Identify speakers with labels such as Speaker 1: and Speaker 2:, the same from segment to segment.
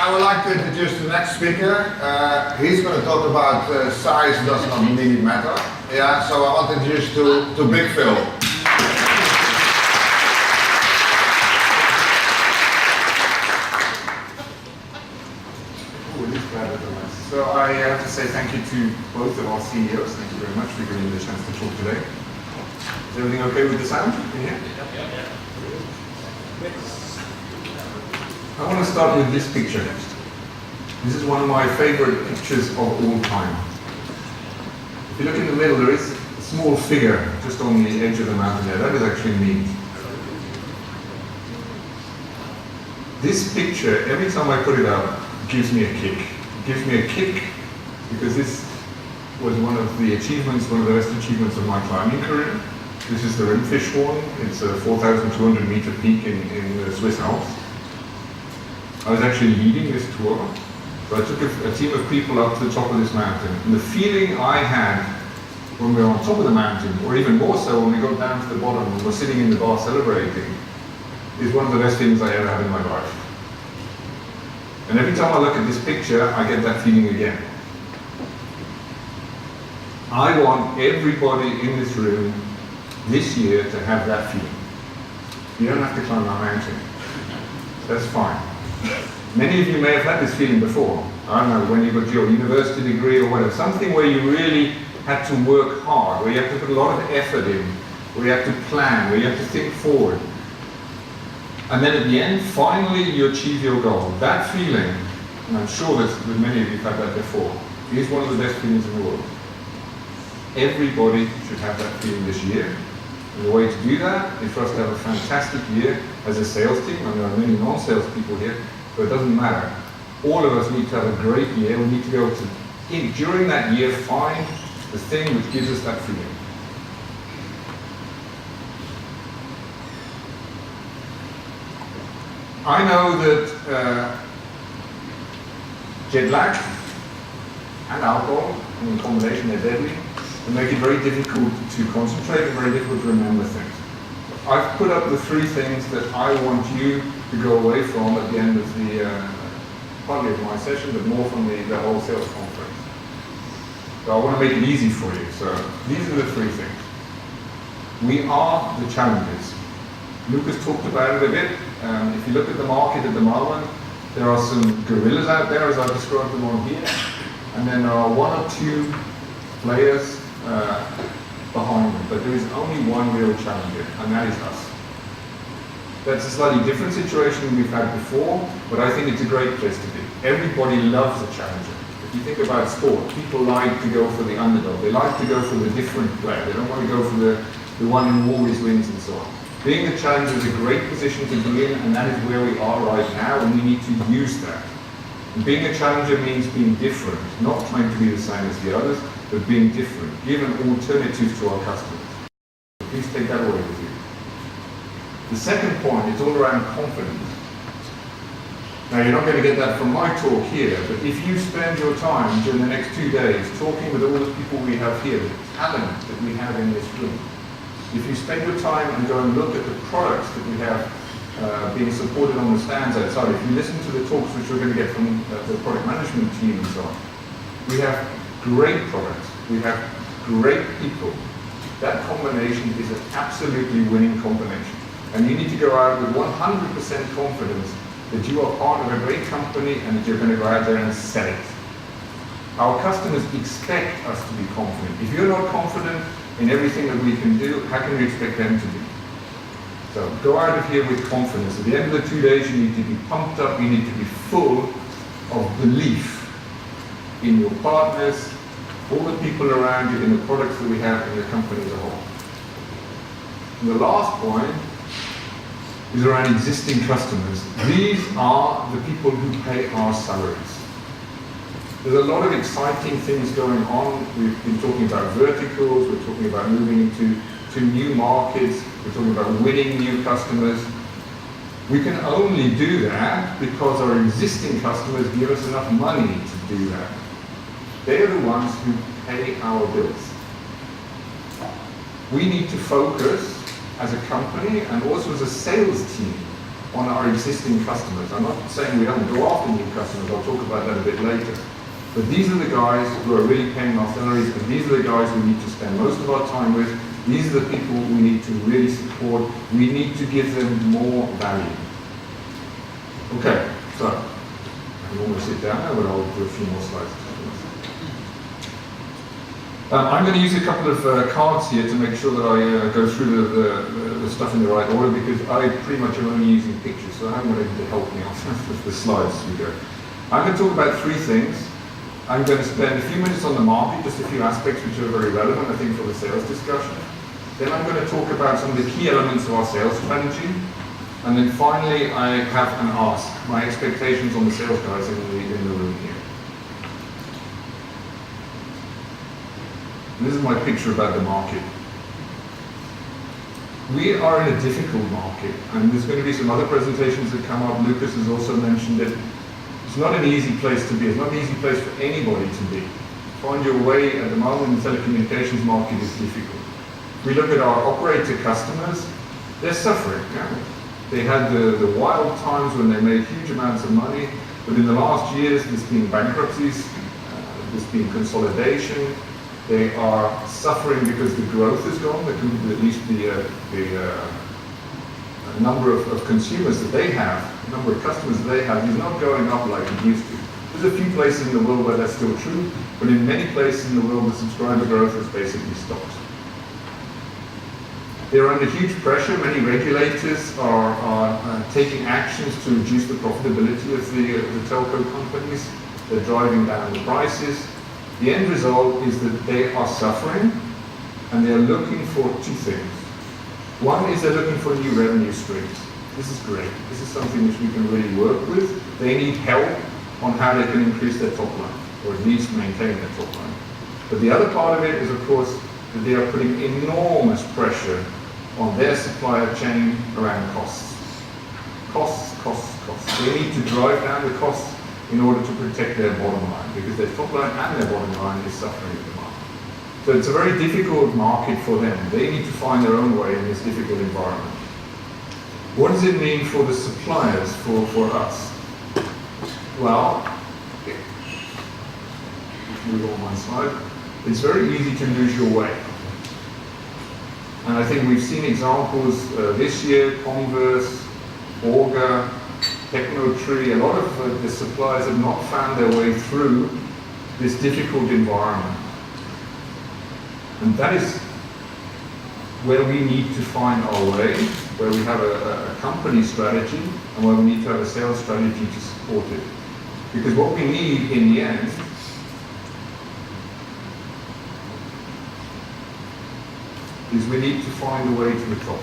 Speaker 1: I would like to introduce the next speaker. He's going to talk about size does not really matter. Yeah, so I want to introduce to Big Phil.
Speaker 2: So I have to say thank you to both of our CEOs. Thank you very much for giving me the chance to talk today. Is everything okay with the sound? Can you hear? I want to start with this picture. This is one of my favorite pictures of all time. If you look in the middle, there is a small figure just on the edge of the mountain there. That is actually me. This picture, every time I put it up, gives me a kick. It gives me a kick because this was one of the achievements, one of the best achievements of my climbing career. This is the Rimfischhorn. It's a 4,200 meter peak in the Swiss Alps. I was actually leading this tour, so I took a team of people up to the top of this mountain. And the feeling I had when we were on top of the mountain, or even more so when we got down to the bottom and we're sitting in the bar celebrating, is one of the best feelings I ever had in my life. And every time I look at this picture, I get that feeling again. I want everybody in this room this year to have that feeling. You don't have to climb that mountain. That's fine. Many of you may have had this feeling before. I don't know, when you got your university degree or whatever, something where you really had to work hard, where you have to put a lot of effort in, where you have to plan, where you have to think forward. And then at the end, finally you achieve your goal. That feeling, and I'm sure that many of you have had that before, is one of the best feelings in the world. Everybody should have that feeling this year. And the way to do that is for us to have a fantastic year as a sales team, and there are many non-sales people here, but it doesn't matter. All of us need to have a great year. We need to go to, during that year, find the thing which gives us that feeling. I know that jet lag and alcohol, in combination, they're deadly. They make it very difficult to concentrate and very difficult to remember things. I've put up the 3 things that I want you to go away from at the end of the, partly of my session, but more from the whole sales conference. So I want to make it easy for you. So these are the 3 things. We are the challengers. Lucas talked about it a bit. If you look at the market at the moment, there are some gorillas out there, as I described them on here, and then there are 1 or 2 players behind them, but there is only one real challenger, and that is us. That's a slightly different situation than we've had before, but I think it's a great place to be. Everybody loves a challenger. If you think about sport, people like to go for the underdog. They like to go for the different player. They don't want to go for the one who always wins and so on. Being a challenger is a great position to be in, and that is where we are right now, and we need to use that. And being a challenger means being different, not trying to be the same as the others, but being different, give an alternative to our customers. Please take that away with you. The second point is all around confidence. Now, you're not going to get that from my talk here, but if you spend your time during the next 2 days talking with all the people we have here, the talent that we have in this room, if you spend your time and go and look at the products that we have being supported on the stands outside, if you listen to the talks which we're going to get from the product management team and so on, we have great products, we have great people. That combination is an absolutely winning combination. And you need to go out with 100% confidence that you are part of a great company and that you're going to go out there and sell it. Our customers expect us to be confident. If you're not confident in everything that we can do, how can we expect them to be? So go out of here with confidence. At the end of the 2 days, you need to be pumped up, you need to be full of belief in your partners, all the people around you, in the products that we have in the company as a whole. And the last point is around existing customers. These are the people who pay our salaries. There's a lot of exciting things going on. We've been talking about verticals, we're talking about moving into new markets, we're talking about winning new customers. We can only do that because our existing customers give us enough money to do that. They're the ones who pay our bills. We need to focus as a company and also as a sales team on our existing customers. I'm not saying we don't go after new customers, I'll talk about that a bit later. But these are the guys who are really paying our salaries, and these are the guys we need to spend most of our time with. These are the people we need to really support. We need to give them more value. Okay, so I can almost sit down now, but I'll do a few more slides. I'm going to use a couple of cards here to make sure that I go through the stuff in the right order, because I pretty much am only using pictures, so I'm going to help me on the slides as we go. I'm going to talk about three things. I'm going to spend a few minutes on the market, just a few aspects which are very relevant, I think, for the sales discussion. Then I'm going to talk about some of the key elements of our sales strategy. And then finally, I have an ask, my expectations on the sales guys in the room here. This is my picture about the market. We are in a difficult market, and there's going to be some other presentations that come up. Lucas has also mentioned it. It's not an easy place to be. It's not an easy place for anybody to be. Find your way at the moment in the telecommunications market is difficult. If we look at our operator customers, they're suffering. Yeah? They had the wild times when they made huge amounts of money, but in the last years there's been bankruptcies, there's been consolidation. They are suffering because the growth is gone, at least the number of consumers that they have, the number of customers that they have is not going up like it used to. There's a few places in the world where that's still true, but in many places in the world the subscriber growth has basically stopped. They're under huge pressure. Many regulators are taking actions to reduce the profitability of the telco companies. They're driving down the prices. The end result is that they are suffering, and they're looking for two things. One is they're looking for new revenue streams. This is great. This is something which we can really work with. They need help on how they can increase their top line, or at least maintain their top line. But the other part of it is, of course, that they are putting enormous pressure on their supplier chain around costs. Costs, costs, costs. They need to drive down the costs in order to protect their bottom line, because their top line and their bottom line is suffering at the moment. So it's a very difficult market for them. They need to find their own way in this difficult environment. What does it mean for the suppliers, for us? Well, move on one slide. It's very easy to lose your way. And I think we've seen examples this year, Converse, Orga, Technotree, a lot of the suppliers have not found their way through this difficult environment. And that is where we need to find our way, where we have a company strategy, and where we need to have a sales strategy to support it. Because what we need in the end is we need to find a way to the top.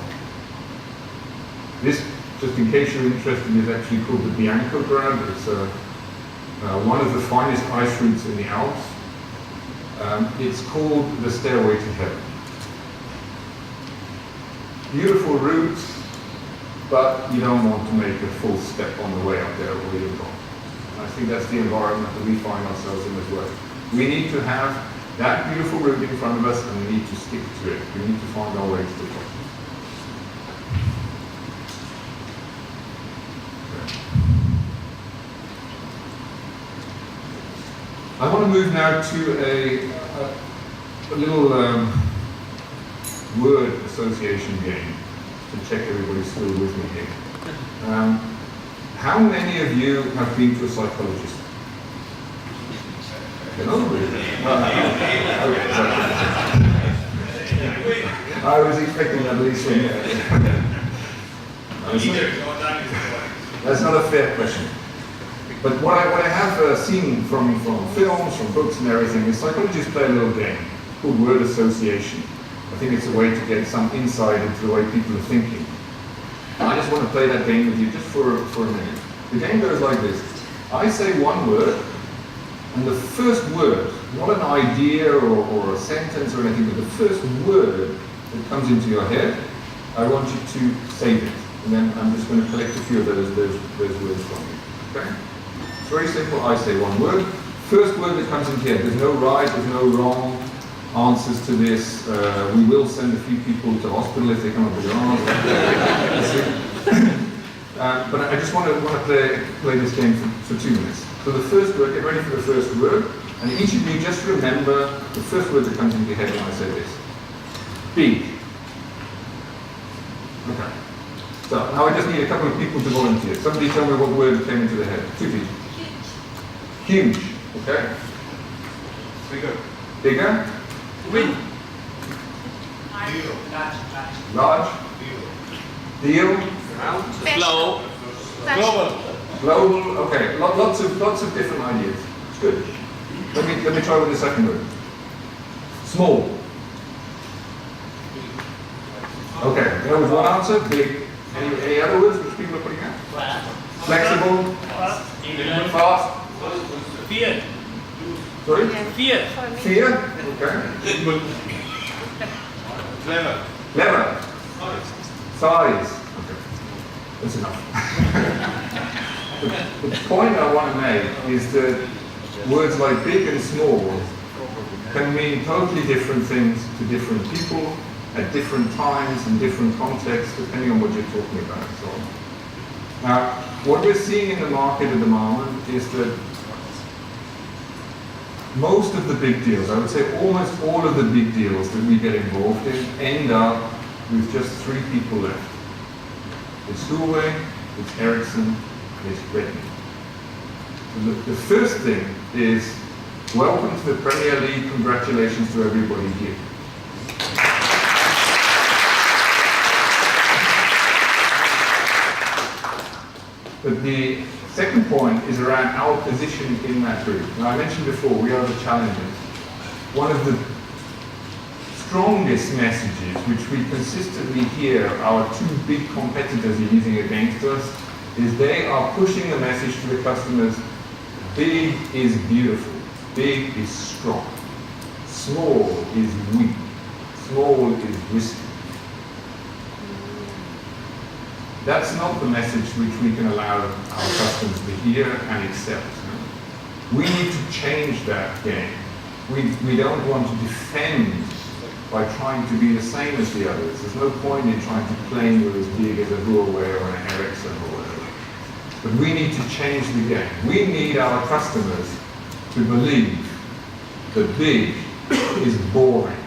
Speaker 2: This, just in case you're interested, is actually called the Bianco grab. It's one of the finest ice routes in the Alps. It's called the Stairway to Heaven. Beautiful route, but you don't want to make a full step on the way up there or you're gone. I think that's the environment that we find ourselves in as well. We need to have that beautiful route in front of us, and we need to stick to it. We need to find our way to the top. I want to move now to a little word association game to check everybody's still with me here. How many of you have been to a psychologist? I was expecting at least one. That's not a fair question. But what I have seen from films, from books and everything, is psychologists play a little game called word association. I think it's a way to get some insight into the way people are thinking. And I just want to play that game with you just for a minute. The game goes like this. I say one word, and the first word, not an idea or a sentence or anything, but the first word that comes into your head, I want you to say it. And then I'm just going to collect a few of those words from you. Okay? It's very simple. I say one word. First word that comes into your head. There's no right, there's no wrong answers to this. We will send a few people to hospital if they come up with the wrong answer. But I just want to play this game for 2 minutes. So the first word, get ready for the first word, and each of you just remember the first word that comes into your head when I say this. Big. Okay. So now I just need a couple of people to volunteer. Somebody tell me what word came into their head. 2 people. Huge. Okay.
Speaker 3: Bigger.
Speaker 2: Bigger.
Speaker 3: Win.
Speaker 2: Large. Deal.
Speaker 3: Global. Global.
Speaker 2: Global. Okay. Lots of different ideas. It's good. Let me try with the second word. Small. Okay. That was one answer. Big. Any other words which people are putting out? Flexible. Fast.
Speaker 3: Fear.
Speaker 2: Sorry?
Speaker 3: Fear.
Speaker 2: Fear. Okay.
Speaker 3: Clever.
Speaker 2: Clever. Size. Okay. That's enough. the point I want to make is that words like big and small can mean totally different things to different people at different times and different contexts, depending on what you're talking about. So, now, what we're seeing in the market at the moment is that most of the big deals, I would say almost all of the big deals that we get involved in, end up with just 3 people left. It's Huawei, it's Ericsson, and it's RedKnee. So the first thing is, welcome to the Premier League, congratulations to everybody here. But the second point is around our position in that group. Now, I mentioned before, we are the challengers. One of the strongest messages which we consistently hear our 2 big competitors are using against us is they are pushing the message to the customers, big is beautiful, big is strong, small is weak, small is risky. That's not the message which we can allow our customers to hear and accept. We need to change that game. We don't want to defend by trying to be the same as the others. There's no point in trying to claim we're as big as a Huawei or an Ericsson or whatever. But we need to change the game. We need our customers to believe that big is boring,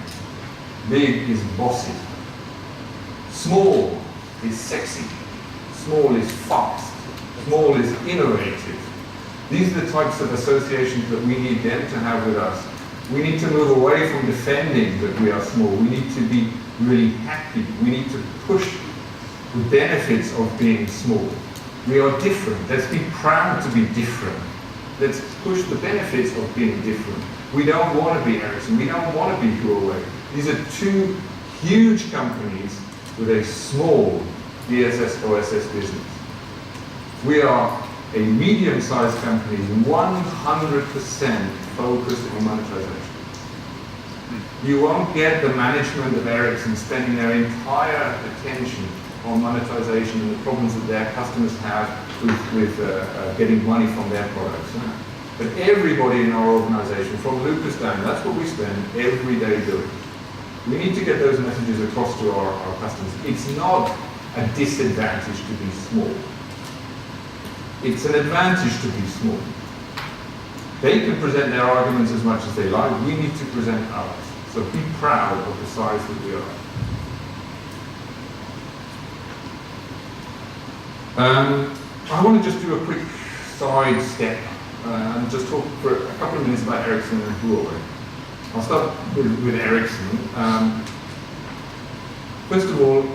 Speaker 2: big is bossy, small is sexy, small is fast, small is innovative. These are the types of associations that we need them to have with us. We need to move away from defending that we are small. We need to be really happy. We need to push the benefits of being small. We are different. Let's be proud to be different. Let's push the benefits of being different. We don't want to be Ericsson. We don't want to be Huawei. These are 2 huge companies with a small BSS OSS business. We are a medium-sized company 100% focused on monetization. You won't get the management of Ericsson spending their entire attention on monetization and the problems that their customers have with getting money from their products. But everybody in our organization, from Lucas down, that's what we spend every day doing. We need to get those messages across to our customers. It's not a disadvantage to be small. It's an advantage to be small. They can present their arguments as much as they like. We need to present ours. So be proud of the size that we are. I want to just do a quick side step and just talk for a couple of minutes about Ericsson and Huawei. I'll start with Ericsson. First of all,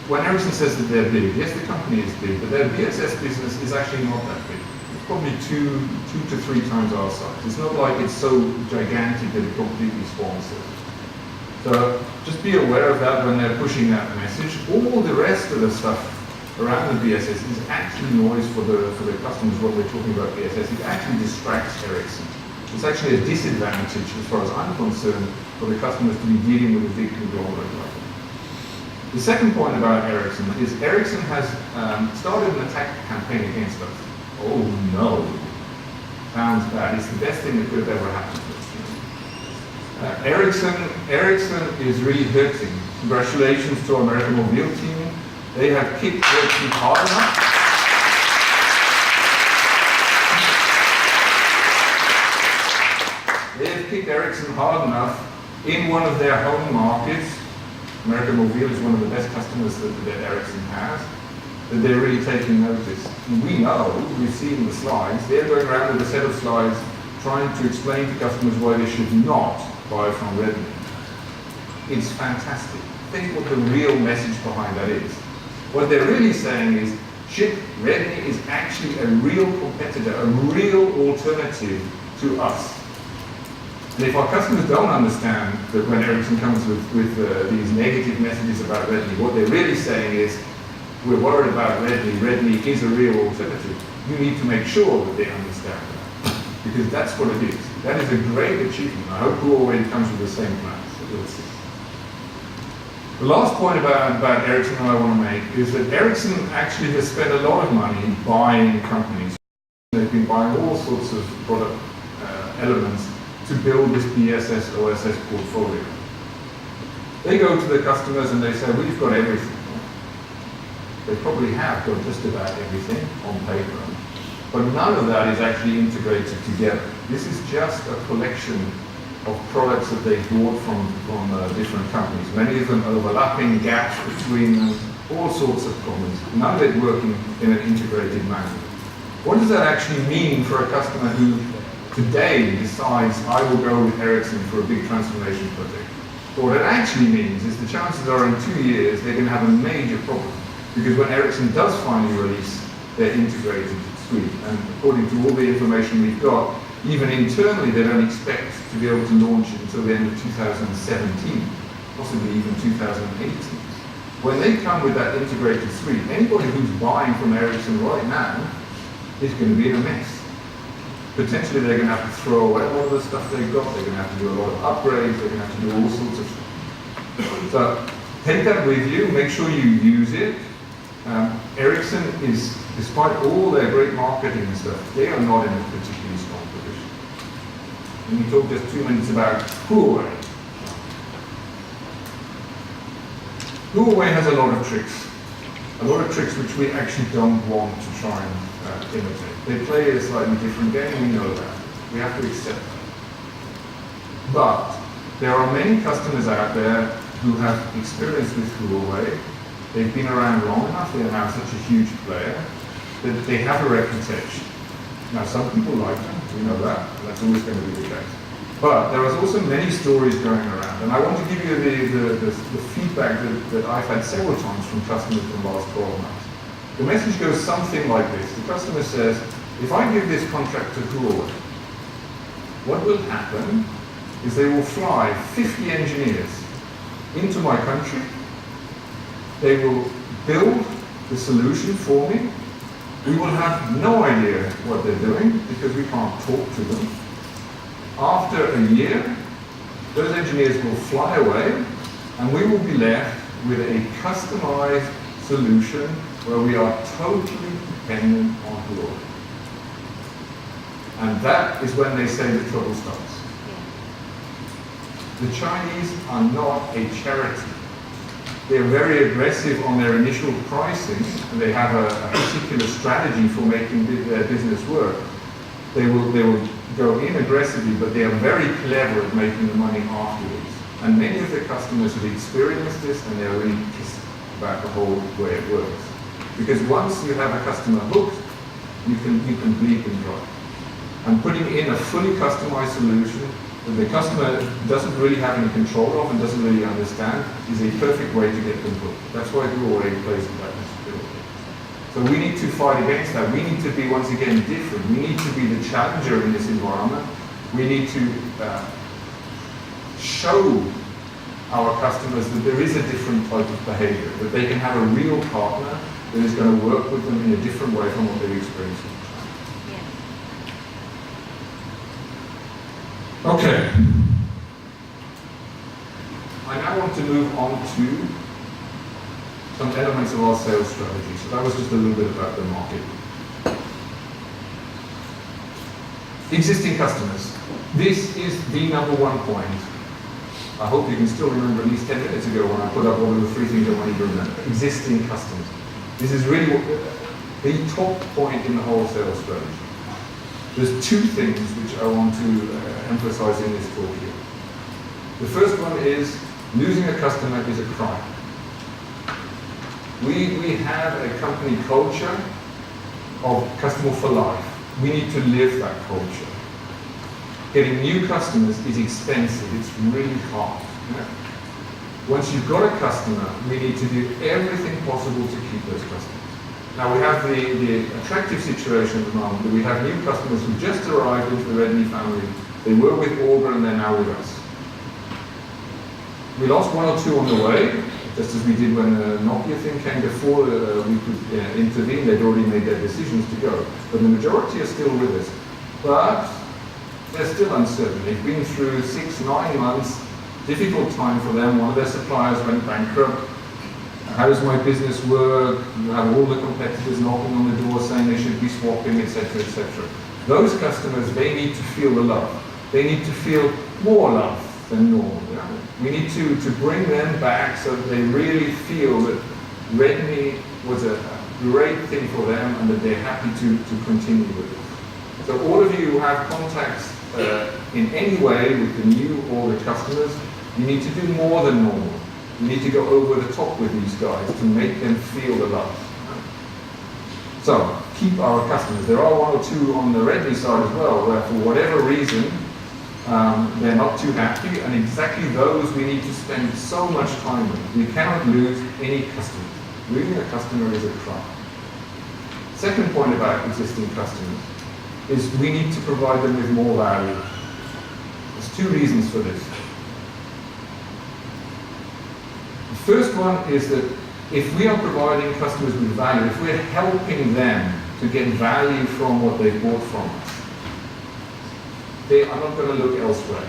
Speaker 2: when Ericsson says that they're big, yes, the company is big, but their BSS business is actually not that big. It's probably two to three times our size. It's not like it's so gigantic that it completely swamps it. So just be aware of that when they're pushing that message. All the rest of the stuff around the BSS is actually noise for the customers when we're talking about BSS. It actually distracts Ericsson. It's actually a disadvantage, as far as I'm concerned, for the customers to be dealing with a big conglomerate like that. The second point about Ericsson is Ericsson has started an attack campaign against us. Oh no, sounds bad. It's the best thing that could have ever happened to us. Ericsson is really hurting. Congratulations to our American Mobile team. They have kicked RedKnee hard enough. They have kicked Ericsson hard enough in one of their home markets. American Mobile is one of the best customers that Ericsson has, that they're really taking notice. And we know, we've seen the slides, they're going around with a set of slides trying to explain to customers why they should not buy from RedKnee. It's fantastic. Think what the real message behind that is. What they're really saying is, RedKnee is actually a real competitor, a real alternative to us. And if our customers don't understand that when Ericsson comes with these negative messages about RedKnee, what they're really saying is, we're worried about RedKnee, RedKnee is a real alternative. You need to make sure that they understand that. Because that's what it is. That is a great achievement. I hope Huawei comes with the same plans. So we'll see. The last point about Ericsson that I want to make is that Ericsson actually has spent a lot of money buying companies. They've been buying all sorts of product elements to build this BSS OSS portfolio. They go to the customers and they say, we've got everything. They probably have got just about everything on paper, but none of that is actually integrated together. This is just a collection of products that they bought from different companies. Many of them overlapping, gaps between them, all sorts of problems. None of it working in an integrated manner. What does that actually mean for a customer who today decides, I will go with Ericsson for a big transformation project? But what it actually means is the chances are in 2 years they're going to have a major problem. Because when Ericsson does finally release their integrated suite, and according to all the information we've got, even internally they don't expect to be able to launch it until the end of 2017, possibly even 2018. When they come with that integrated suite, anybody who's buying from Ericsson right now is going to be in a mess. Potentially they're going to have to throw away all of the stuff they've got, they're going to have to do a lot of upgrades, they're going to have to do all sorts of stuff. So take that with you, make sure you use it. Ericsson is, despite all their great marketing and stuff, they are not in a particularly strong position. Let me talk just 2 minutes about Huawei. Huawei has a lot of tricks which we actually don't want to try and imitate. They play a slightly different game, we know that. We have to accept that. But there are many customers out there who have experience with Huawei. They've been around long enough, they're now such a huge player, that they have a reputation. Now some people like them, we know that, that's always going to be the case. But there is also many stories going around, and I want to give you the feedback that I've had several times from customers in the last 12 months. The message goes something like this. The customer says, if I give this contract to Huawei, what will happen is they will fly 50 engineers into my country. They will build the solution for me. We will have no idea what they're doing because we can't talk to them. After a year, those engineers will fly away and we will be left with a customized solution where we are totally dependent on Huawei. And that is when they say the trouble starts. The Chinese are not a charity. They're very aggressive on their initial pricing, and they have a particular strategy for making their business work. They will go in aggressively, but they are very clever at making the money afterwards. And many of the customers have experienced this, and they're really pissed about the whole way it works. Because once you have a customer hooked, you can bleed them dry. And putting in a fully customized solution that the customer doesn't really have any control of and doesn't really understand is a perfect way to get them hooked. That's why Huawei plays in that possibility. So we need to fight against that. We need to be, once again, different. We need to be the challenger in this environment. We need to show our customers that there is a different type of behavior, that they can have a real partner that is going to work with them in a different way from what they've experienced. Okay. I now want to move on to some elements of our sales strategy. So that was just a little bit about the market. Existing customers. This is the number one point. I hope you can still remember at least 10 minutes ago when I put up all of the 3 things I want you to remember. Existing customers. This is really the top point in the whole sales strategy. There's 2 things which I want to emphasize in this talk here. The first one is losing a customer is a crime. We have a company culture of customer for life. We need to live that culture. Getting new customers is expensive. It's really hard. Yeah? Once you've got a customer, we need to do everything possible to keep those customers. Now we have the attractive situation at the moment that we have new customers who just arrived into the RedKnee family. They were with Augur and they're now with us. We lost 1 or 2 on the way, just as we did when the Nokia thing came before we could intervene. They'd already made their decisions to go. But the majority are still with us. But they're still uncertain. They've been through 6, 9 months, difficult time for them. One of their suppliers went bankrupt. How does my business work? You have all the competitors knocking on the door saying they should be swapping, etc., etc. Those customers, they need to feel the love. They need to feel more love than normal. Yeah? We need to bring them back so that they really feel that RedKnee was a great thing for them and that they're happy to continue with it. So all of you who have contacts in any way with the new or the customers, you need to do more than normal. You need to go over the top with these guys to make them feel the love. So, keep our customers. There are 1 or 2 on the RedKnee side as well, where for whatever reason, they're not too happy, and exactly those we need to spend so much time with. We cannot lose any customers. Losing a customer is a crime. Second point about existing customers is we need to provide them with more value. There's 2 reasons for this. The first one is that if we are providing customers with value, if we're helping them to get value from what they bought from us, they are not going to look elsewhere.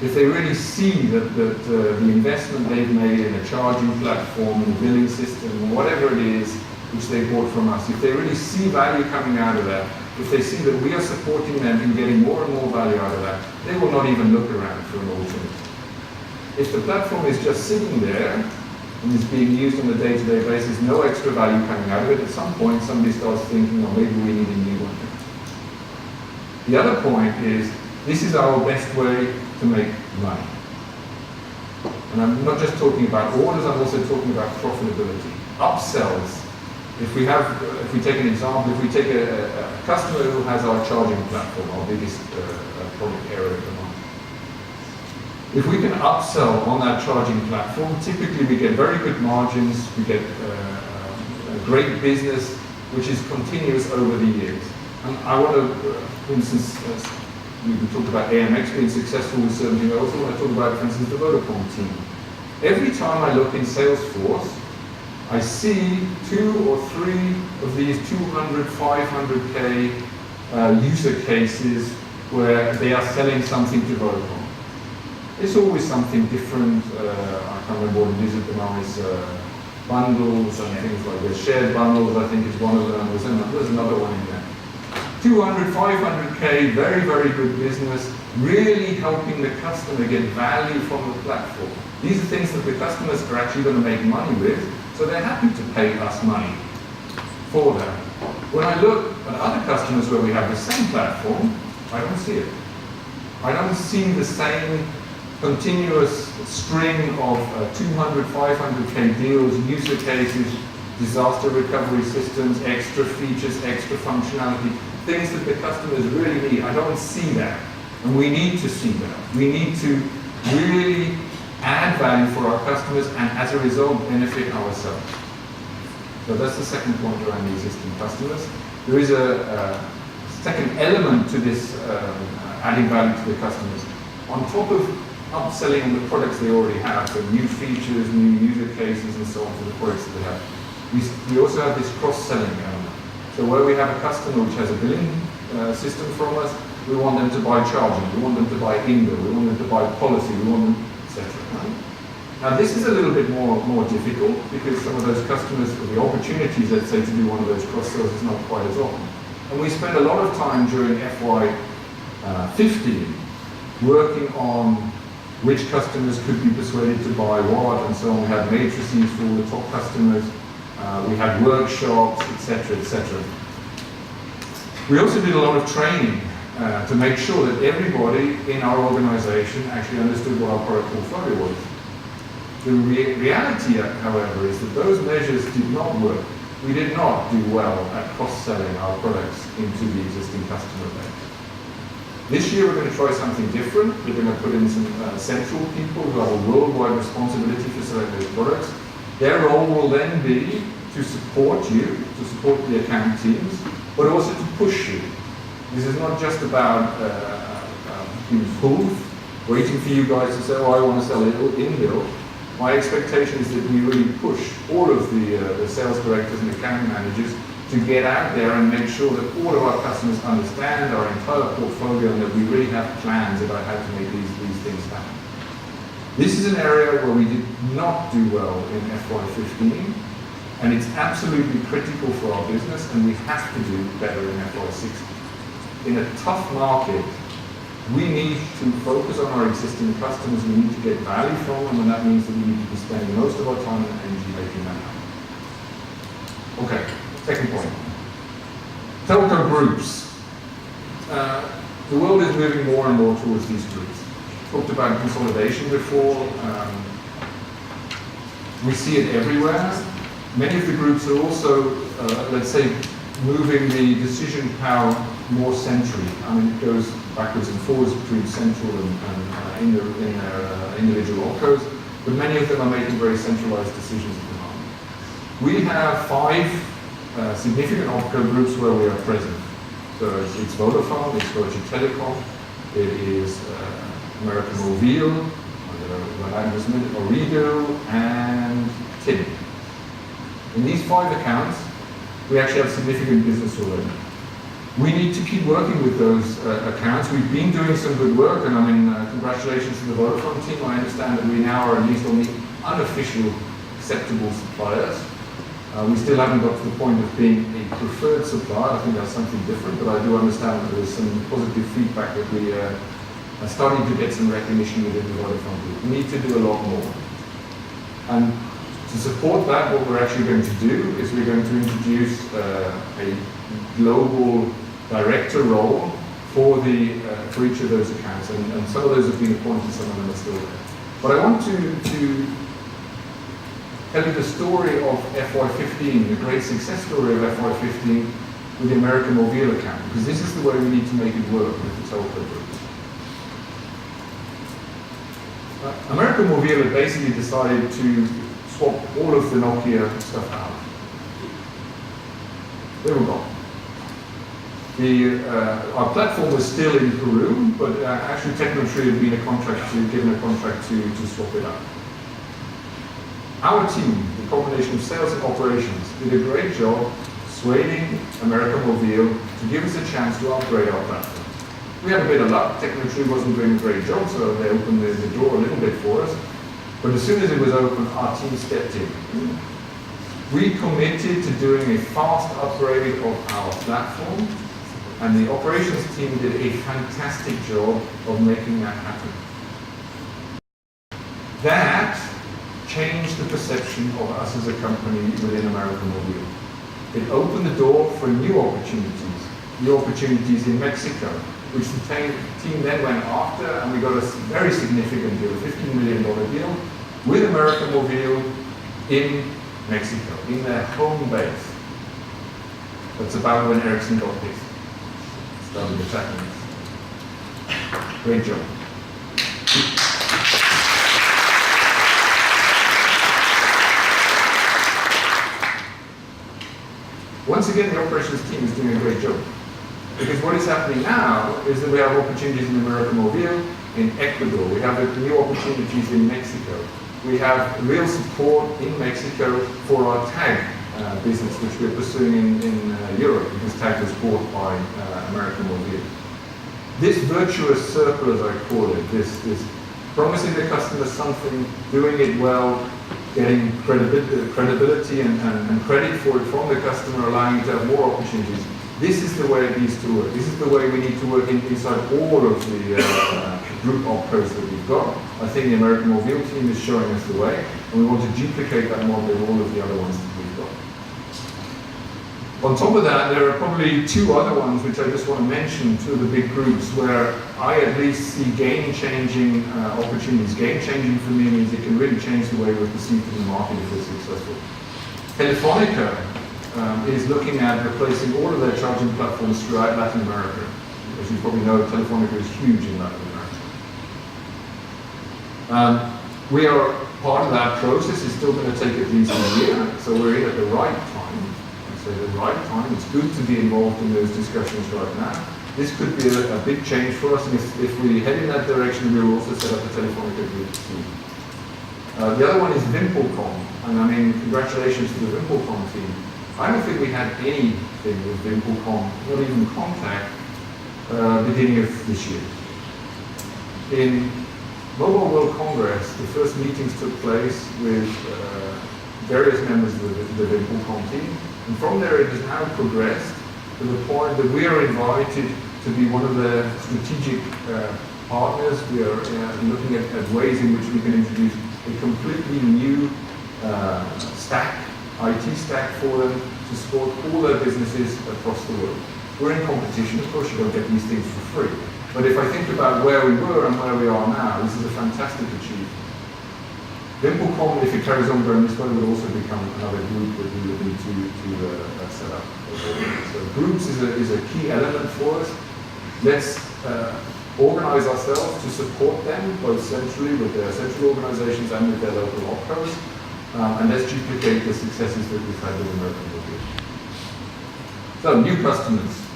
Speaker 2: If they really see that the investment they've made in a charging platform, in a billing system, whatever it is which they bought from us, if they really see value coming out of that, if they see that we are supporting them in getting more and more value out of that, they will not even look around for an alternative. If the platform is just sitting there and is being used on a day-to-day basis, no extra value coming out of it, at some point somebody starts thinking, oh, maybe we need a new one. The other point is, this is our best way to make money. And I'm not just talking about orders, I'm also talking about profitability. Upsells. If we take an example, if we take a customer who has our charging platform, our biggest product area at the moment. If we can upsell on that charging platform, typically we get very good margins, we get a great business, which is continuous over the years. And I want to, for instance, we talked about AMX being successful with certain things. I also want to talk about, for instance, the Vodacom team. Every time I look in Salesforce, I see 2 or 3 of these 200, 500K user cases where they are selling something to Vodacom. It's always something different. I can't remember what it is at the moment. It's bundles and things like this. Shared bundles, I think, is one of them. There's another one in there. 200, 500K, very, very good business, really helping the customer get value from the platform. These are things that the customers are actually going to make money with, so they're happy to pay us money for that. When I look at other customers where we have the same platform, I don't see it. I don't see the same continuous string of 200, 500K deals, user cases, disaster recovery systems, extra features, extra functionality, things that the customers really need. I don't see that. And we need to see that. We need to really add value for our customers and as a result benefit ourselves. So that's the second point around the existing customers. There is a second element to this adding value to the customers. On top of upselling on the products they already have, so new features, new user cases and so on for the products that they have, we also have this cross-selling element. So where we have a customer which has a billing system from us, we want them to buy charging, we want them to buy Ingo, we want them to buy policy, we want them, etc. Now this is a little bit more difficult because some of those customers, or the opportunities, let's say, to do one of those cross-sells is not quite as often. And we spent a lot of time during FY 15 working on which customers could be persuaded to buy what, and so on. We had matrices for all the top customers. We had workshops, etc., etc. We also did a lot of training to make sure that everybody in our organization actually understood what our product portfolio was. The reality, however, is that those measures did not work. We did not do well at cross-selling our products into the existing customer base. This year we're going to try something different. We're going to put in some central people who have a worldwide responsibility for selling those products. Their role will then be to support you, to support the account teams, but also to push you. This is not just about being pulled, waiting for you guys to say, oh, I want to sell in-bill. My expectation is that we really push all of the sales directors and account managers to get out there and make sure that all of our customers understand our entire portfolio and that we really have plans about how to make these things happen. This is an area where we did not do well in FY15, and it's absolutely critical for our business, and we have to do better in FY16. In a tough market, we need to focus on our existing customers. We need to get value from them, and that means that we need to be spending most of our time and energy making that happen. Okay, second point. Telco groups. The world is moving more and more towards these groups. Talked about consolidation before. We see it everywhere. Many of the groups are also, let's say, moving the decision power more centrally. I mean, it goes backwards and forwards between central and in their individual opcos, but many of them are making very centralized decisions at the moment. We have 5 significant opco groups where we are present. So it's Vodafone, it's Deutsche Telekom, it is American Mobile, Origo, and TIM. In these 5 accounts, we actually have significant business already. We need to keep working with those accounts. We've been doing some good work, and I mean, congratulations to the Vodafone team. I understand that we now are at least on the unofficial acceptable suppliers. We still haven't got to the point of being a preferred supplier. I think that's something different, but I do understand that there's some positive feedback that we are starting to get some recognition within the Vodafone group. We need to do a lot more. And to support that, what we're actually going to do is we're going to introduce a global director role for each of those accounts, and some of those have been appointed, some of them are still there. But I want to tell you the story of FY15, the great success story of FY15 with the American Mobile account, because this is the way we need to make it work with the telco group. American Mobile had basically decided to swap all of the Nokia stuff out. They were gone. Our platform was still in Peru, but actually Technotree had been given a contract to swap it out. Our team, the combination of sales and operations, did a great job persuading American Mobile to give us a chance to upgrade our platform. We had a bit of luck. Technotree wasn't doing a great job, so they opened the door a little bit for us. But as soon as it was open, our team stepped in. We committed to doing a fast upgrade of our platform, and the operations team did a fantastic job of making that happen. That changed the perception of us as a company within American Mobile. It opened the door for new opportunities in Mexico, which the team then went after, and we got a very significant deal, a $15 million deal, with American Mobile in Mexico, in their home base. That's about when Ericsson got pissed. Started attacking us. Great job. Once again, the operations team is doing a great job. Because what is happening now is that we have opportunities in American Mobile, in Ecuador. We have new opportunities in Mexico. We have real support in Mexico for our TAG business, which we're pursuing in Europe, because TAG was bought by American Mobile. This virtuous circle, as I call it, this promising the customer something, doing it well, getting credibility and credit for it from the customer, allowing you to have more opportunities. This is the way it needs to work. This is the way we need to work inside all of the group opcos that we've got. I think the American Mobile team is showing us the way, and we want to duplicate that model in all of the other ones that we've got. On top of that, there are probably two other ones which I just want to mention, two of the big groups where I at least see game-changing opportunities. Game-changing for me means it can really change the way we're perceived in the market if we're successful. Telefonica is looking at replacing all of their charging platforms throughout Latin America. As you probably know, Telefonica is huge in Latin America. We are part of that process. It's still going to take at least a year, so we're in at the right time. I say the right time. It's good to be involved in those discussions right now. This could be a big change for us, and if we head in that direction, we will also set up a Telefonica group team. The other one is Vimpelcom, and I mean, congratulations to the Vimpelcom team. I don't think we had anything with Vimpelcom, not even contact, beginning of this year. In Mobile World Congress, the first meetings took place with various members of the Vimpelcom team, and from there it has now progressed to the point that we are invited to be one of the strategic partners. We are looking at ways in which we can introduce a completely new stack, IT stack for them to support all their businesses across the world. We're in competition, of course, you don't get these things for free. But if I think about where we were and where we are now, this is a fantastic achievement. Vimpelcom, if it carries on going this way, will also become another group that we would need to set up. So groups is a key element for us. Let's organize ourselves to support them, both centrally with their central organizations and with their local opcos. And let's duplicate the successes that we've had with American Mobile. So, new customers.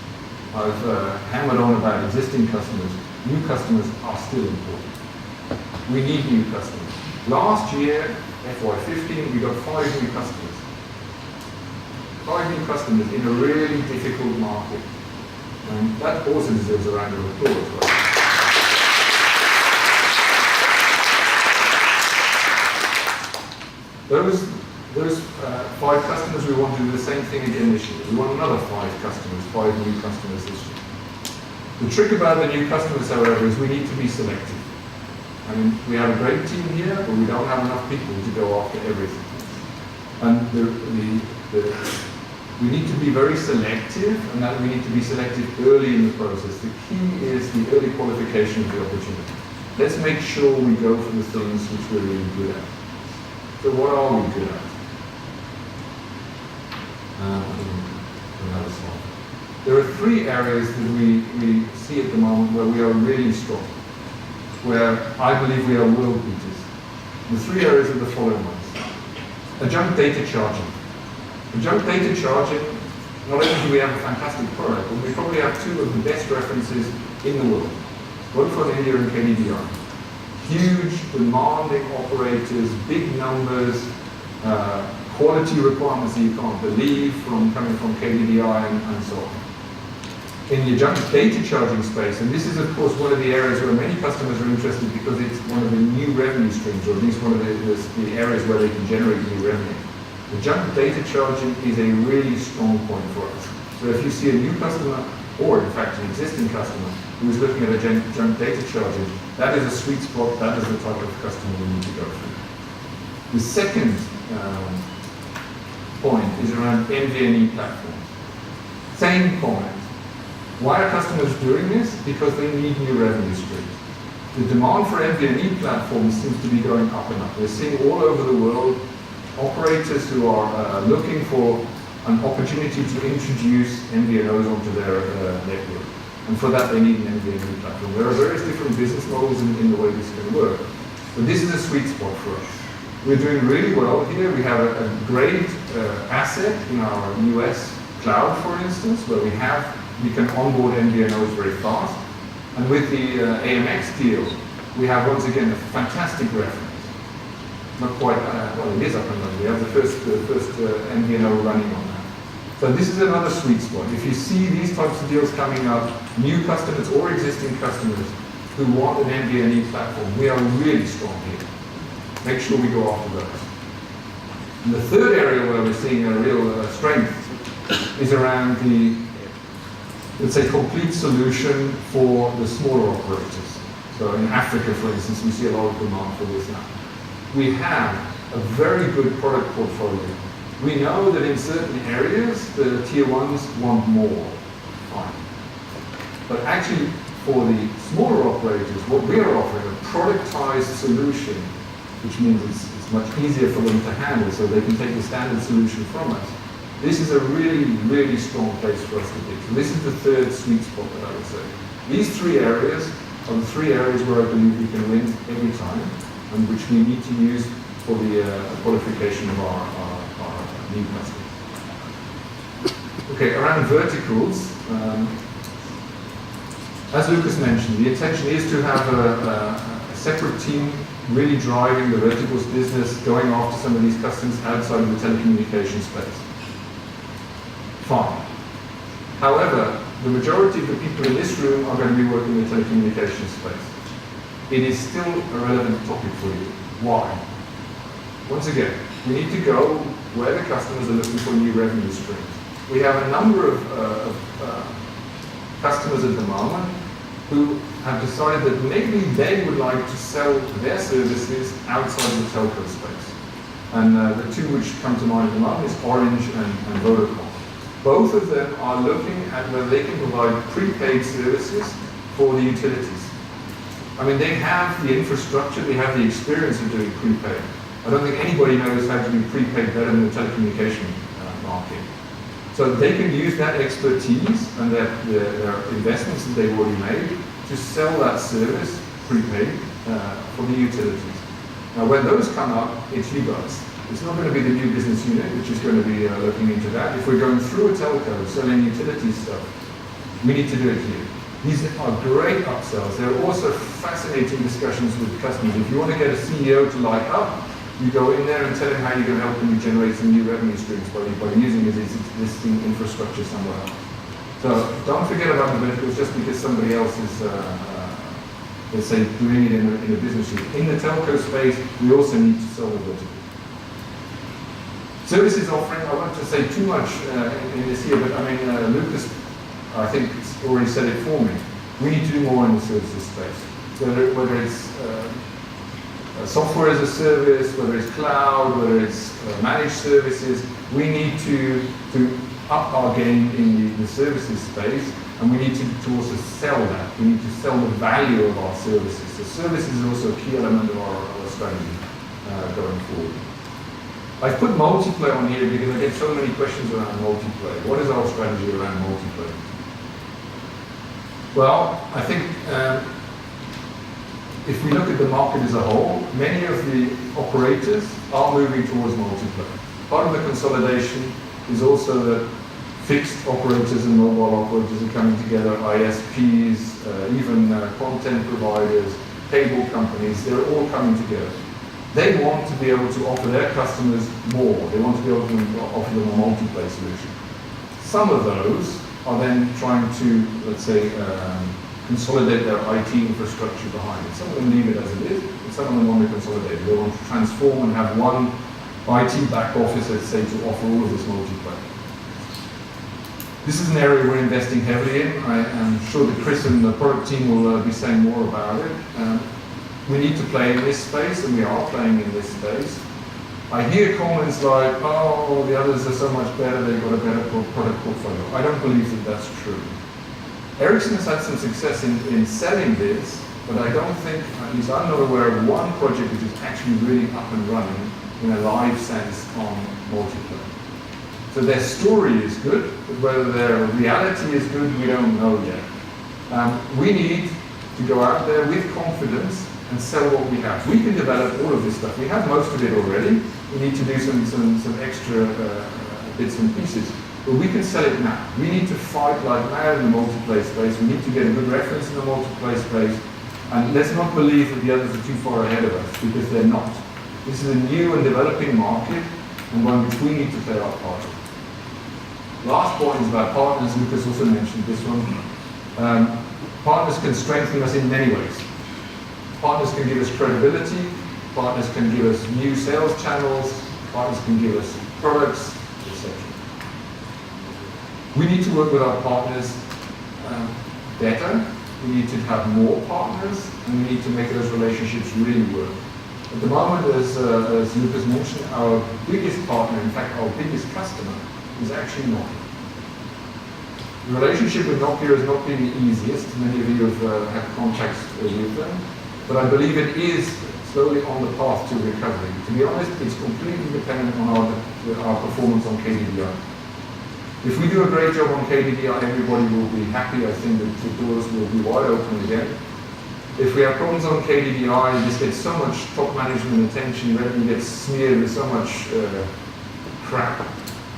Speaker 2: I've hammered on about existing customers. New customers are still important. We need new customers. Last year, FY15, we got 5 new customers. 5 new customers in a really difficult market. And that also deserves a round of applause, right? Those 5 customers, we want to do the same thing again this year. We want another 5 customers, 5 new customers this year. The trick about the new customers, however, is we need to be selective. I mean, we have a great team here, but we don't have enough people to go after everything. And we need to be very selective, and that we need to be selective early in the process. The key is the early qualification of the opportunity. Let's make sure we go for the things which we're really good at. So what are we good at? Another slide. There are 3 areas that we see at the moment where we are really strong, where I believe we are world beaters. The 3 areas are the following ones. Adjunct data charging. Adjunct data charging, not only do we have a fantastic product, but we probably have 2 of the best references in the world, both from India and KDDI. Huge, demanding operators, big numbers, quality requirements that you can't believe coming from KDDI and so on. In the adjunct data charging space, and this is of course one of the areas where many customers are interested because it's one of the new revenue streams, or at least one of the areas where they can generate new revenue. Adjunct data charging is a really strong point for us. So if you see a new customer, or in fact an existing customer, who is looking at adjunct data charging, that is a sweet spot, that is the type of customer we need to go for. The second point is around MVNE platforms. Same comment. Why are customers doing this? Because they need new revenue streams. The demand for MVNE platforms seems to be going up and up. We're seeing all over the world operators who are looking for an opportunity to introduce MVNOs onto their network. And for that, they need an MVNE platform. There are various different business models in the way this can work. But this is a sweet spot for us. We're doing really well here. We have a great asset in our US cloud, for instance, where we can onboard MVNOs very fast. And with the AMX deal, we have once again a fantastic reference. Not quite, well, it is up and running. We have the first MVNO running on that. So this is another sweet spot. If you see these types of deals coming up, new customers or existing customers who want an MVNE platform, we are really strong here. Make sure we go after those. And the third area where we're seeing a real strength is around the let's say, complete solution for the smaller operators. So in Africa, for instance, we see a lot of demand for this now. We have a very good product portfolio. We know that in certain areas, the tier ones want more. Fine. But actually, for the smaller operators, what we are offering, a productized solution, which means it's much easier for them to handle, so they can take the standard solution from us. This is a really, really strong place for us to be. So this is the third sweet spot that I would say. These three areas are the three areas where I believe we can win every time, and which we need to use for the qualification of our new customers. Okay, around verticals, as Lucas mentioned, the intention is to have a separate team really driving the verticals business, going after some of these customers outside of the telecommunications space. Fine. However, the majority of the people in this room are going to be working in the telecommunications space. It is still a relevant topic for you. Why? Once again, we need to go where the customers are looking for new revenue streams. We have a number of customers at the moment who have decided that maybe they would like to sell their services outside of the telco space. And the two which come to mind at the moment is Orange and Vodacom. Both of them are looking at whether they can provide prepaid services for the utilities. I mean, they have the infrastructure, they have the experience of doing prepaid. I don't think anybody knows how to do prepaid better than the telecommunication market. So they can use that expertise and their investments that they've already made to sell that service prepaid for the utilities. Now, when those come up, it's you guys. It's not going to be the new business unit, which is going to be looking into that. If we're going through a telco selling utility stuff, we need to do it here. These are great upsells. They're also fascinating discussions with customers. If you want to get a CEO to light up, you go in there and tell him how you're going to help him generate some new revenue streams by using his existing infrastructure somewhere else. So don't forget about the verticals just because somebody else is, let's say, doing it in a business unit. In the telco space, we also need to sell the verticals. Services offering, I won't just say too much in this here, but I mean, Lucas, I think, already said it for me. We need to do more in the services space. Whether it's software as a service, whether it's cloud, whether it's managed services, we need to up our game in the services space, and we need to also sell that. We need to sell the value of our services. So services is also a key element of our strategy going forward. I've put multiplayer on here because I get so many questions around multiplayer. What is our strategy around multiplayer? Well, I think if we look at the market as a whole, many of the operators are moving towards multiplayer. Part of the consolidation is also that fixed operators and mobile operators are coming together, ISPs, even content providers, cable companies, they're all coming together. They want to be able to offer their customers more. They want to be able to offer them a multiplayer solution. Some of those are then trying to, let's say, consolidate their IT infrastructure behind it. Some of them leave it as it is, and some of them want to consolidate it. They want to transform and have one IT back office, let's say, to offer all of this multiplayer. This is an area we're investing heavily in. I am sure that Chris and the product team will be saying more about it. We need to play in this space, and we are playing in this space. I hear comments like, oh, the others are so much better, they've got a better product portfolio. I don't believe that that's true. Ericsson has had some success in selling this, but I don't think, at least I'm not aware of one project which is actually really up and running in a live sense on multiplayer. So their story is good, but whether their reality is good, we don't know yet. We need to go out there with confidence and sell what we have. We can develop all of this stuff. We have most of it already. We need to do some extra bits and pieces. But we can sell it now. We need to fight like mad in the multiplayer space. We need to get a good reference in the multiplayer space. And let's not believe that the others are too far ahead of us, because they're not. This is a new and developing market, and one which we need to play our part in. Last point is about partners. Lucas also mentioned this one. Partners can strengthen us in many ways. Partners can give us credibility. Partners can give us new sales channels. Partners can give us products, etc. We need to work with our partners better, we need to have more partners, and we need to make those relationships really work. At the moment, as Lucas mentioned, our biggest partner, in fact our biggest customer, is actually Nokia. The relationship with Nokia has not been the easiest. Many of you have had contacts with them, but I believe it is slowly on the path to recovery. To be honest, it's completely dependent on our performance on KDDI. If we do a great job on KDDI, everybody will be happy. I think that the doors will be wide open again. If we have problems on KDDI, this gets so much top management attention, RedKnee gets smeared with so much crap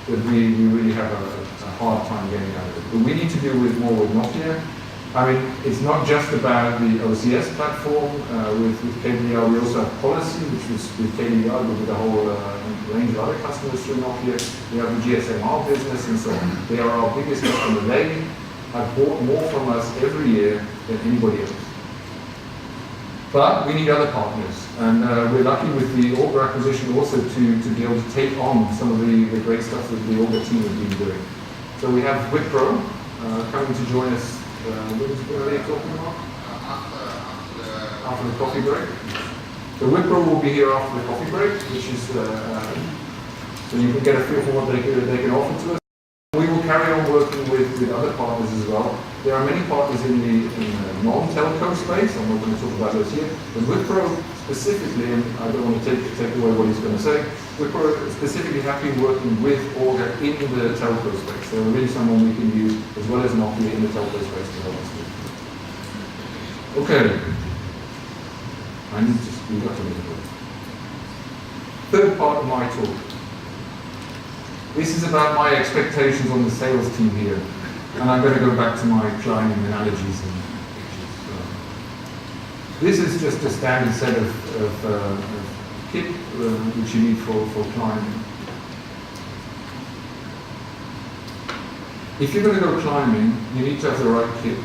Speaker 2: that we really have a hard time getting out of it. But we need to do more with Nokia. I mean, it's not just about the OCS platform with KDDI. We also have Policy, which was with KDDI, but with a whole range of other customers through Nokia. We have the GSMR business and so on. They are our biggest customer. They have bought more from us every year than anybody else. But we need other partners, and we're lucky with the Augur acquisition also to be able to take on some of the great stuff that the Augur team have been doing. So we have Wipro coming to join us. What are they talking about? After the coffee break. So Wipro will be here after the coffee break, which is so you can get a feel for what they can offer to us. We will carry on working with other partners as well. There are many partners in the non-telco space. I'm not going to talk about those here, but Wipro specifically, and I don't want to take away what he's going to say. Wipro specifically have been working with Augur in the telco space. They're really someone we can use as well as Nokia in the telco space to help us with. Okay. We got to move on. Third part of my talk. This is about my expectations on the sales team here. And I'm going to go back to my climbing analogies and pictures. This is just a standard set of kit which you need for climbing. If you're going to go climbing, you need to have the right kit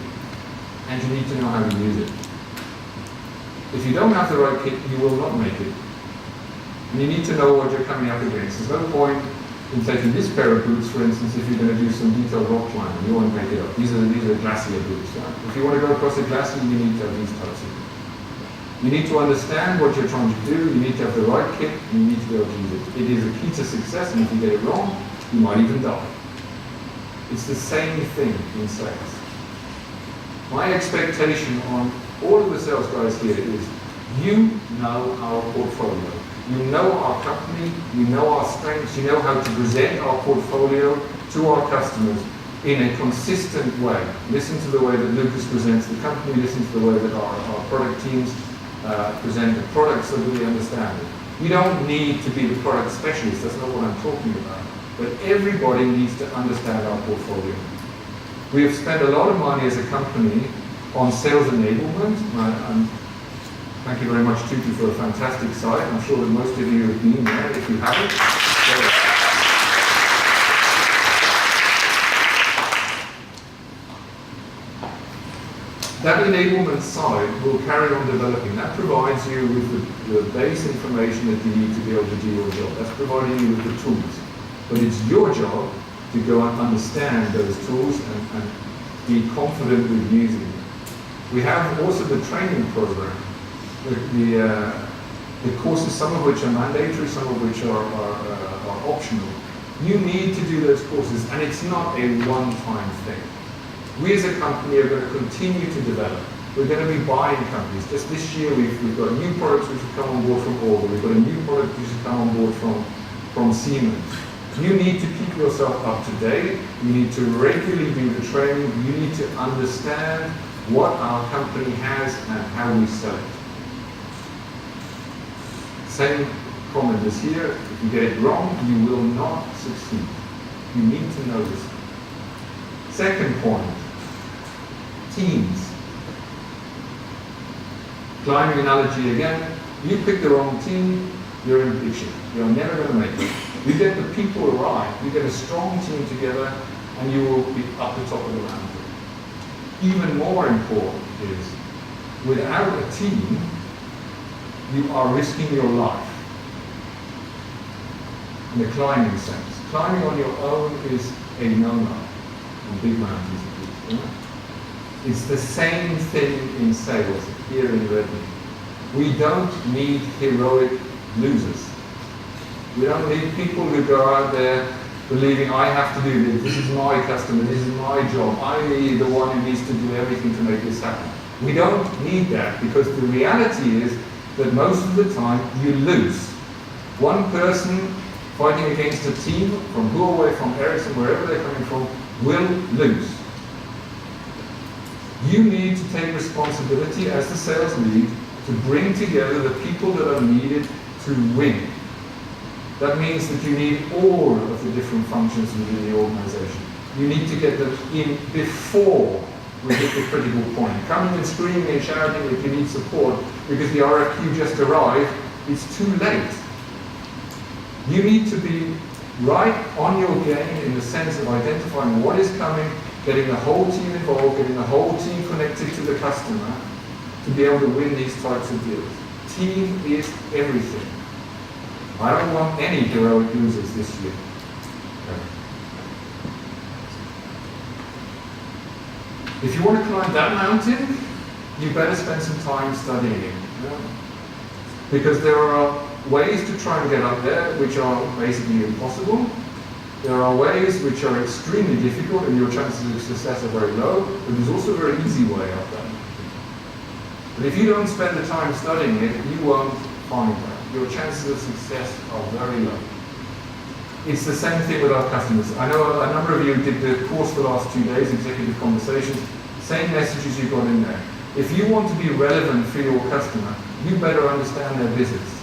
Speaker 2: and you need to know how to use it. If you don't have the right kit, you will not make it. And you need to know what you're coming up against. There's no point in taking this pair of boots, for instance, if you're going to do some detailed rock climbing. You won't make it up. These are glacier boots. Right? If you want to go across a glacier, you need to have these types of boots. You need to understand what you're trying to do. You need to have the right kit, and you need to be able to use it. It is a key to success, and if you get it wrong, you might even die. It's the same thing in sales. My expectation on all of the sales guys here is you know our portfolio. You know our company, you know our strengths, you know how to present our portfolio to our customers in a consistent way. Listen to the way that Lucas presents the company, listen to the way that our product teams present the products so that we understand it. You don't need to be the product specialist, that's not what I'm talking about. But everybody needs to understand our portfolio. We have spent a lot of money as a company on sales enablement. Thank you very much, Tutu, for a fantastic site. I'm sure that most of you have been there. If you haven't, that enablement side will carry on developing. That provides you with the base information that you need to be able to do your job. That's providing you with the tools. But it's your job to go and understand those tools and be confident with using them. We have also the training program. The courses, some of which are mandatory, some of which are optional. You need to do those courses, and it's not a one-time thing. We as a company are going to continue to develop. We're going to be buying companies. Just this year, we've got new products which have come on board from Augur. We've got a new product which has come on board from Siemens. You need to keep yourself up to date. You need to regularly do the training. You need to understand what our company has and how we sell it. Same comment is here. If you get it wrong, you will not succeed. You need to know this. Second point, teams. Climbing analogy again. You pick the wrong team, you're in big shit. You're never going to make it. You get the people right, you get a strong team together, and you will be up the top of the mountain. Even more important is, without a team, you are risking your life. In the climbing sense. Climbing on your own is a no-no on big mountains at least. It's the same thing in sales here in RedKnee. We don't need heroic losers. We don't need people who go out there believing I have to do this is my customer, this is my job, I'm the one who needs to do everything to make this happen. We don't need that, because the reality is that most of the time you lose. One person fighting against a team from Huawei, from Ericsson, wherever they're coming from, will lose. You need to take responsibility as the sales lead to bring together the people that are needed to win. That means that you need all of the different functions within the organization. You need to get them in before we hit the critical point. Coming and screaming and shouting that you need support because the RFQ just arrived, it's too late. You need to be right on your game in the sense of identifying what is coming, getting the whole team involved, getting the whole team connected to the customer to be able to win these types of deals. Team is everything. I don't want any heroic losers this year. Okay. If you want to climb that mountain, you better spend some time studying it. Because there are ways to try and get up there which are basically impossible. There are ways which are extremely difficult and your chances of success are very low, but there's also a very easy way up there. But if you don't spend the time studying it, you won't find that. Your chances of success are very low. It's the same thing with our customers. I know a number of you did the course for the last 2 days, Executive Conversations, same messages you got in there. If you want to be relevant for your customer, you better understand their business.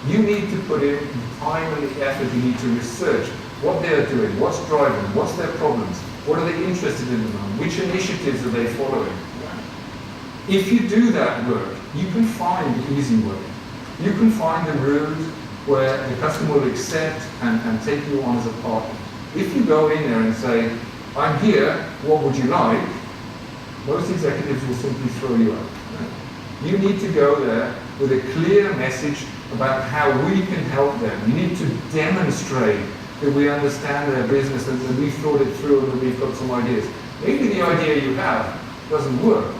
Speaker 2: You need to put in the time and the effort you need to research what they're doing, what's driving, what's their problems, what are they interested in at the moment, which initiatives are they following. If you do that work, you can find the easy work. You can find the route where the customer will accept and take you on as a partner. If you go in there and say, I'm here, what would you like? Most executives will simply throw you out. You need to go there with a clear message about how we can help them. You need to demonstrate that we understand their business and that we've thought it through and that we've got some ideas. Maybe the idea you have doesn't work,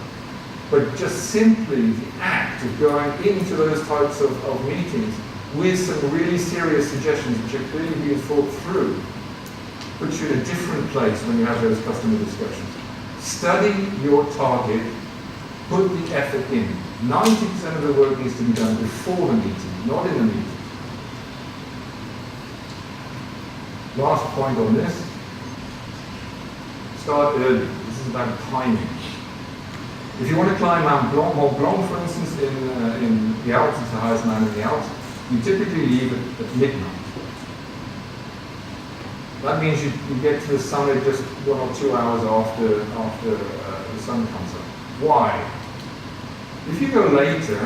Speaker 2: but just simply the act of going into those types of meetings with some really serious suggestions which are clearly being thought through puts you in a different place when you have those customer discussions. Study your target, put the effort in. 90% of the work needs to be done before the meeting, not in the meeting. Last point on this, start early. This is about timing. If you want to climb Mont Blanc, for instance, in the Alps, it's the highest mountain in the Alps, you typically leave at midnight. That means you get to the summit just 1 or 2 hours after the sun comes up. Why? If you go later,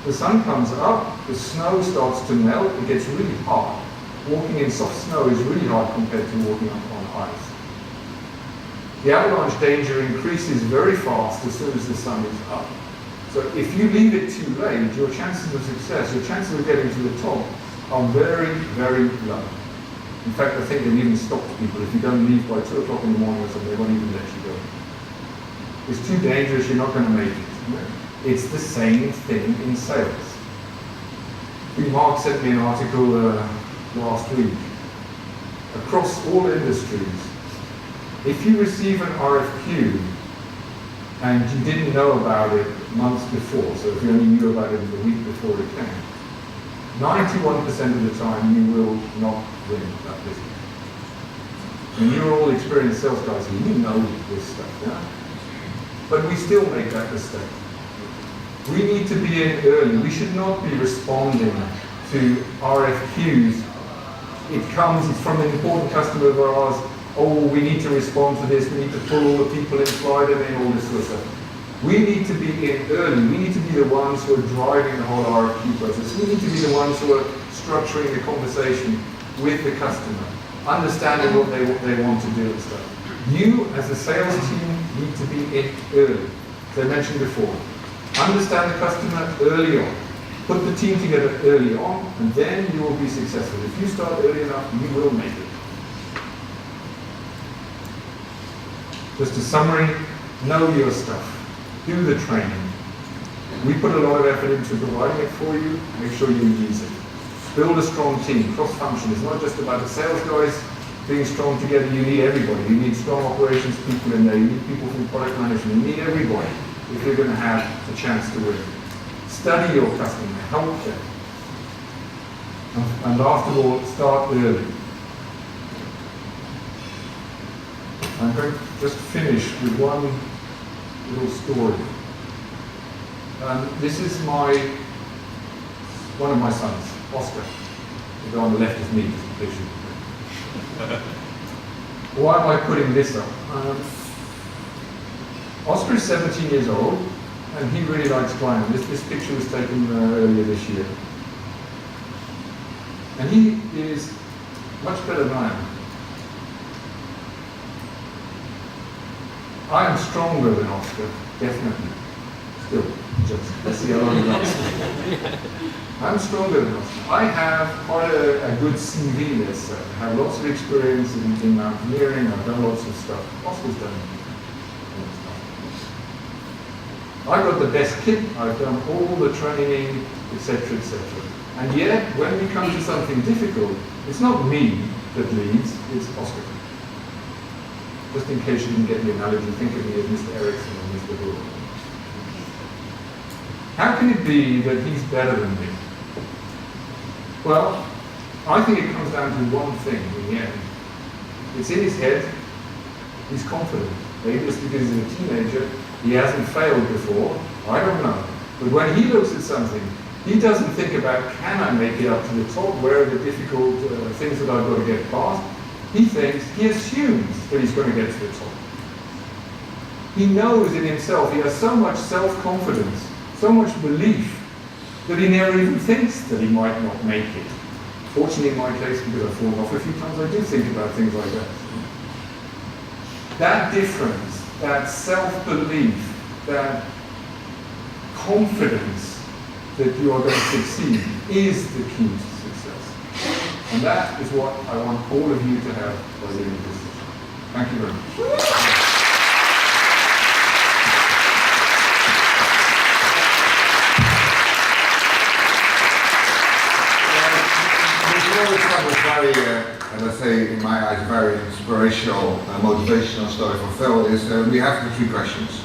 Speaker 2: the sun comes up, the snow starts to melt, it gets really hot. Walking in soft snow is really hard compared to walking on ice. The avalanche danger increases very fast as soon as the sun is up. So if you leave it too late, your chances of success, your chances of getting to the top are very, very low. In fact, I think they've even stopped people. If you don't leave by 2 o'clock in the morning or something, they won't even let you go. It's too dangerous, you're not going to make it. It's the same thing in sales. Mark sent me an article last week. Across all industries, if you receive an RFQ and you didn't know about it months before, so if you only knew about it the week before it came, 91% of the time you will not win that business. And you're all experienced sales guys, and you know this stuff, yeah? But we still make that mistake. We need to be in early. We should not be responding to RFQs. It's from an important customer of ours. Oh, we need to respond to this. We need to pull all the people in, fly them in, all this sort of stuff. We need to be in early. We need to be the ones who are driving the whole RFQ process. We need to be the ones who are structuring the conversation with the customer, understanding what they want to do and stuff. You, as a sales team, need to be in early. As I mentioned before, understand the customer early on. Put the team together early on, and then you will be successful. If you start early enough, you will make it. Just a summary, Know your stuff. Do the training. We put a lot of effort into providing it for you. Make sure you use it. Build a strong team. Cross-function. It's not just about the sales guys being strong together. You need everybody. You need strong operations people in there. You need people from product management. You need everybody if you're going to have a chance to win. Study your customer. Help them. And last of all, start early. I'm going to just finish with one little story. This is one of my sons, Oscar. The guy on the left is me, just in case you. Why am I putting this up? Oscar is 17 years old, and he really likes climbing. This picture was taken earlier this year. And he is much better than I am. I am stronger than Oscar, definitely. Still, just let's see how long it lasts. I'm stronger than Oscar. I have quite a good CV, let's say. I have lots of experience in mountaineering. I've done lots of stuff. Oscar's done I've got the best kit. I've done all the training, etc., etc. And yet, when we come to something difficult, it's not me that leads, it's Oscar. Just in case you didn't get the analogy, think of me as Mr. Erickson or Mr. Bull. How can it be that he's better than me? Well, I think it comes down to one thing in the end. It's in his head. He's confident. Maybe it's because he's a teenager. He hasn't failed before. I don't know. But when he looks at something, he doesn't think about, can I make it up to the top? Where are the difficult things that I've got to get past? He assumes that he's going to get to the top. He knows in himself, he has so much self-confidence, so much belief, that he never even thinks that he might not make it. Fortunately in my case, because I've fallen off a few times, I do think about things like that. That difference, that self-belief, that confidence that you are going to succeed is the key to success. And that is what I want all of you to have by the end of this session. Thank you very much.
Speaker 1: Was very, let's say, in my eyes, very inspirational, motivational story from Phil is we have the 3 questions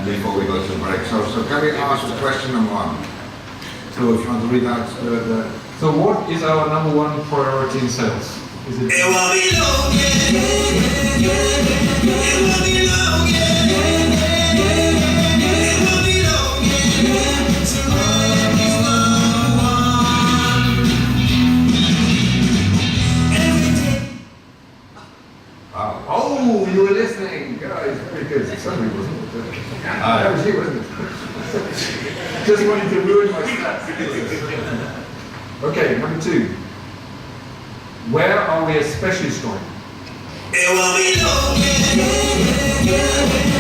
Speaker 1: before we go to the break. So can we ask question number 1? So if you want to read out the...
Speaker 2: So what is our number 1 priority in sales? Is it... It won't be long, yeah, yeah, yeah, yeah. It won't be long, yeah, yeah, yeah, yeah. It won't be long, yeah, yeah. So run is number 1. Oh, you were listening, guys. Very good. Somebody wasn't it? That was you, wasn't it? Just wanted to ruin my stats. Okay, number 2. Where are we especially strong? It won't be long, yeah, yeah, yeah,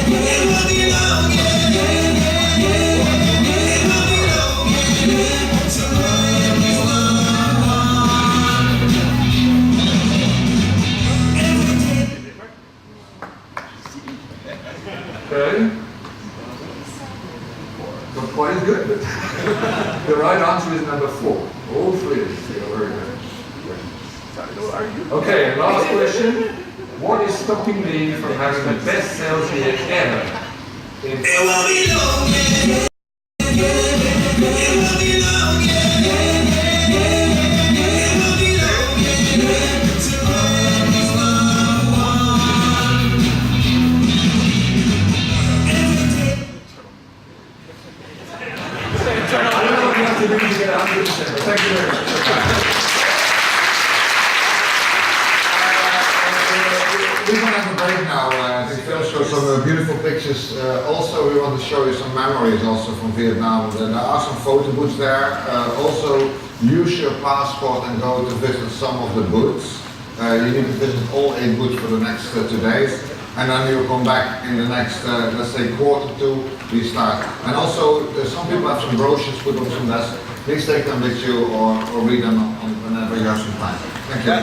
Speaker 2: yeah. It won't be long, yeah, yeah, yeah, yeah. It won't be long, yeah, yeah. So run is okay. Not quite as good, but the right answer is number 4. All 3 of you are very good. Okay, last question. What is stopping me from having the best sales year ever? It will be long, yeah, yeah, yeah. It will be long, yeah, yeah, yeah. It will be long, yeah, yeah. So run is number 1. I don't know what you have to do to get 100%, but thank you very much.
Speaker 1: We're going to have a break now. I think Phil showed some beautiful pictures. Also, we want to show you some memories also from Vietnam. There are some photo booths there. Also, use your passport and go to visit some of the booths. You need to visit all 8 booths for the next 2 days. And then you'll come back in the next, let's say, quarter to we start. And also, some people have some brochures put on some desks. Please take them with you or read them whenever you have some time. Thank you.